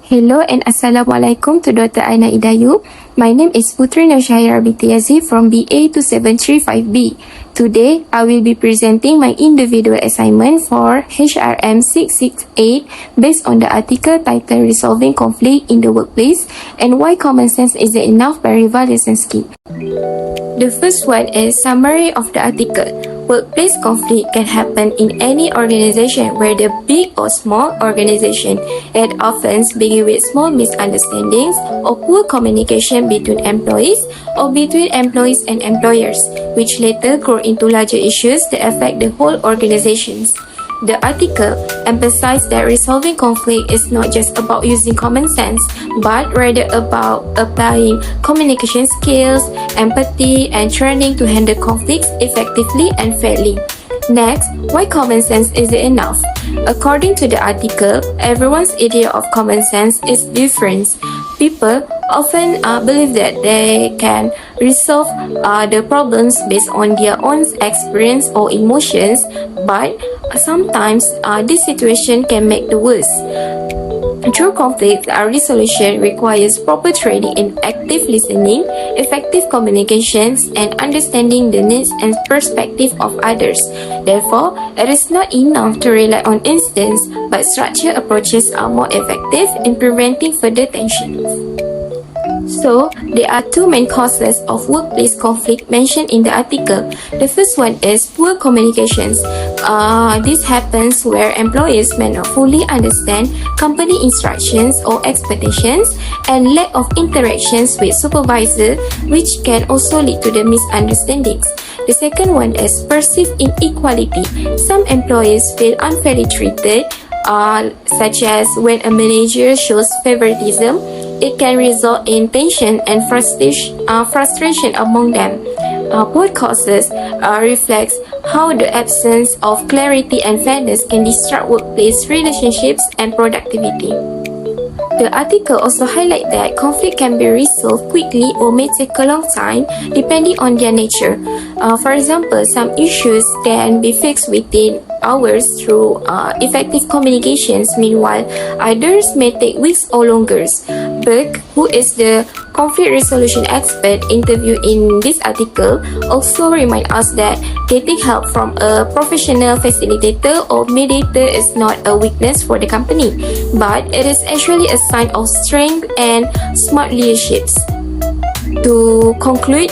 Hello and Assalamualaikum to Dr. Aina Idayu. My name is Putri Nurshahira Binti from BA 2735B. Today, I will be presenting my individual assignment for HRM668 based on the article titled Resolving Conflict in the Workplace and Why Common Sense Isn't Enough by Riva Lisinski. The first one is summary of the article. Workplace conflict can happen in any organization, whether big or small organization. It often begins with small misunderstandings or poor communication between employees or between employees and employers, which later grow into larger issues that affect the whole organizations. The article emphasized that resolving conflict is not just about using common sense, but rather about applying communication skills, empathy, and training to handle conflicts effectively and fairly. Next, why common sense isn't enough? According to the article, everyone's idea of common sense is different. People often believe that they can resolve the problems based on their own experience or emotions, but sometimes this situation can make the worse. True conflict resolution requires proper training in active listening, effective communications, and understanding the needs and perspective of others. Therefore, it is not enough to rely on instincts, but structured approaches are more effective in preventing further tensions. So, there are two main causes of workplace conflict mentioned in the article. The first one is poor communications. This happens where employees may not fully understand company instructions or expectations and lack of interactions with supervisor, which can also lead to the misunderstandings. The second one is perceived inequality. Some employees feel unfairly treated, such as when a manager shows favoritism. It can result in tension and frustration among them. Both causes reflects how the absence of clarity and fairness can disrupt workplace relationships and productivity. The article also highlights that conflict can be resolved quickly or may take a long time depending on their nature. For example, some issues can be fixed within hours through effective communications. Meanwhile, others may take weeks or longer. Berg, who is the conflict resolution expert interviewed in this article, also reminds us that getting help from a professional facilitator or mediator is not a weakness for the company, but it is actually a sign of strength and smart leaderships. To conclude,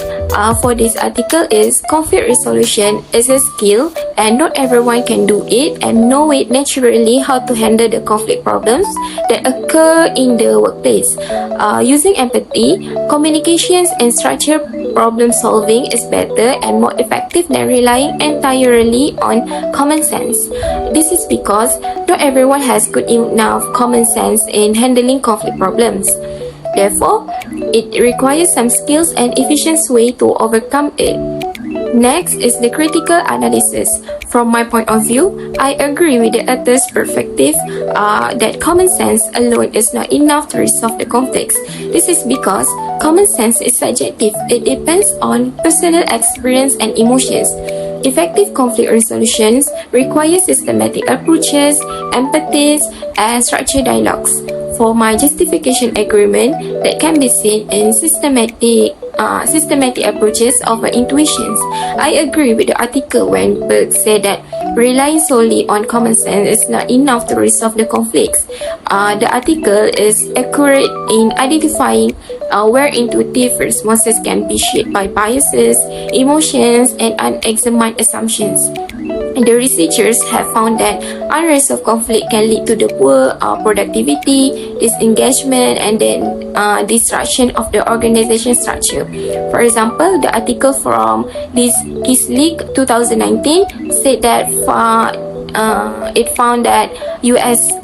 for this article is conflict resolution is a skill and not everyone can do it and know it naturally how to handle the conflict problems that occur in the workplace. Using empathy, communications and structured problem solving is better and more effective than relying entirely on common sense. This is because not everyone has good enough common sense in handling conflict problems. Therefore, it requires some skills and efficient way to overcome it. Next is the critical analysis. From my point of view, I agree with the author's perspective that common sense alone is not enough to resolve the conflicts. This is because common sense is subjective. It depends on personal experience and emotions. Effective conflict resolutions require systematic approaches, empathy, and structured dialogues. For my justification agreement that can be seen in systematic approaches over intuitions. I agree with the article when Berg said that relying solely on common sense is not enough to resolve the conflicts. The article is accurate in identifying where intuitive responses can be shaped by biases, emotions, and unexamined assumptions. The researchers have found that unresolved conflict can lead to the poor productivity, disengagement, and then disruption of the organization structure. For example, the article from this Kislik 2019 said that it found that U.S.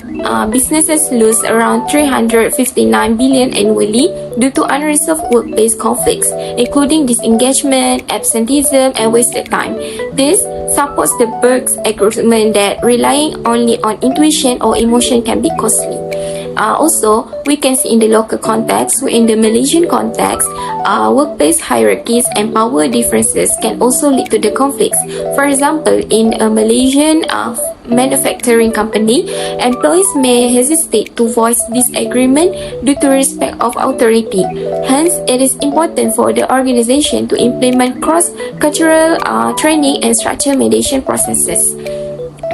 businesses lose around $359 billion annually due to unresolved workplace conflicts, including disengagement, absenteeism, and wasted time. This supports the Berg's argument that relying only on intuition or emotion can be costly. Also, we can see in the local context, in the Malaysian context, workplace hierarchies and power differences can also lead to the conflicts. For example, in a Malaysian manufacturing company, employees may hesitate to voice disagreement due to respect of authority. Hence, it is important for the organization to implement cross-cultural training and structured mediation processes.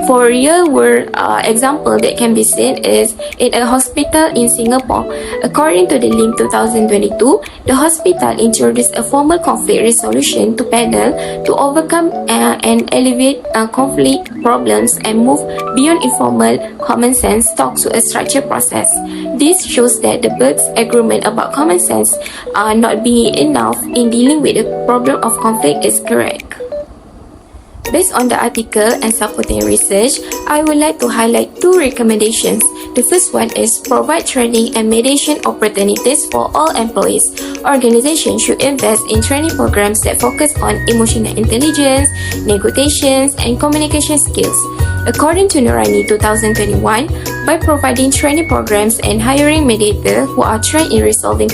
For real-world example that can be seen is in a hospital in Singapore. According to the LIM 2022, the hospital introduced a formal conflict resolution to panel to overcome and alleviate conflict problems and move beyond informal common sense talk to a structured process. This shows that the Berg's agreement about common sense not being enough in dealing with the problem of conflict is correct. Based on the article and supporting research, I would like to highlight two recommendations. The first one is provide training and mediation opportunities for all employees. Organizations should invest in training programs that focus on emotional intelligence, negotiations, and communication skills. According to Nurani 2021, by providing training programs and hiring mediators who are trained in resolving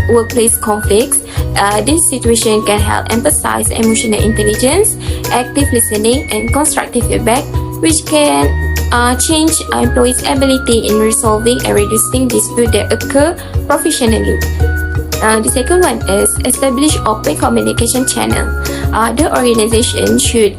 workplace conflicts, this situation can help emphasize emotional intelligence, active listening, and constructive feedback, which can change employees' ability in resolving and reducing disputes that occur professionally. The second one is establish open communication channel. The organization should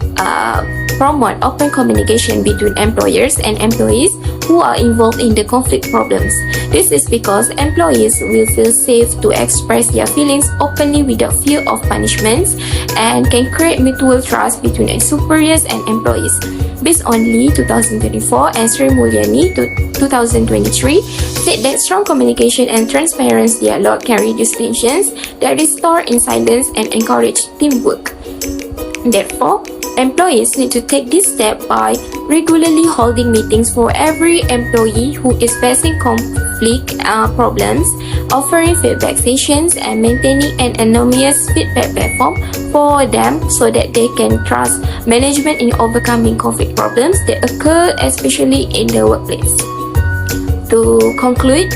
promote open communication between employers and employees who are involved in the conflict problems. This is because employees will feel safe to express their feelings openly without fear of punishments and can create mutual trust between superiors and employees. Based on Lee 2024 and Sri Mulyani 2023, said that strong communication and transparent dialogue can reduce tensions that restore in silence and encourage teamwork. Therefore, employees need to take this step by regularly holding meetings for every employee who is facing conflict problems, offering feedback sessions, and maintaining an anonymous feedback platform for them so that they can trust management in overcoming conflict problems that occur especially in the workplace. To conclude,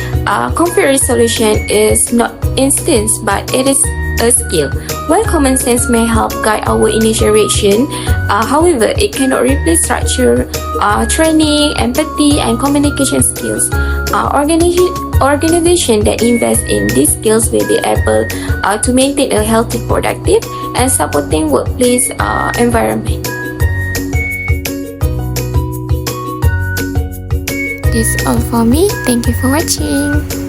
conflict resolution is not instant, but it is a skill. While common sense may help guide our initial reaction, however, it cannot replace structure, training, empathy, and communication skills. Organization that invest in these skills will be able to maintain a healthy, productive, and supporting workplace environment. That's all for me. Thank you for watching.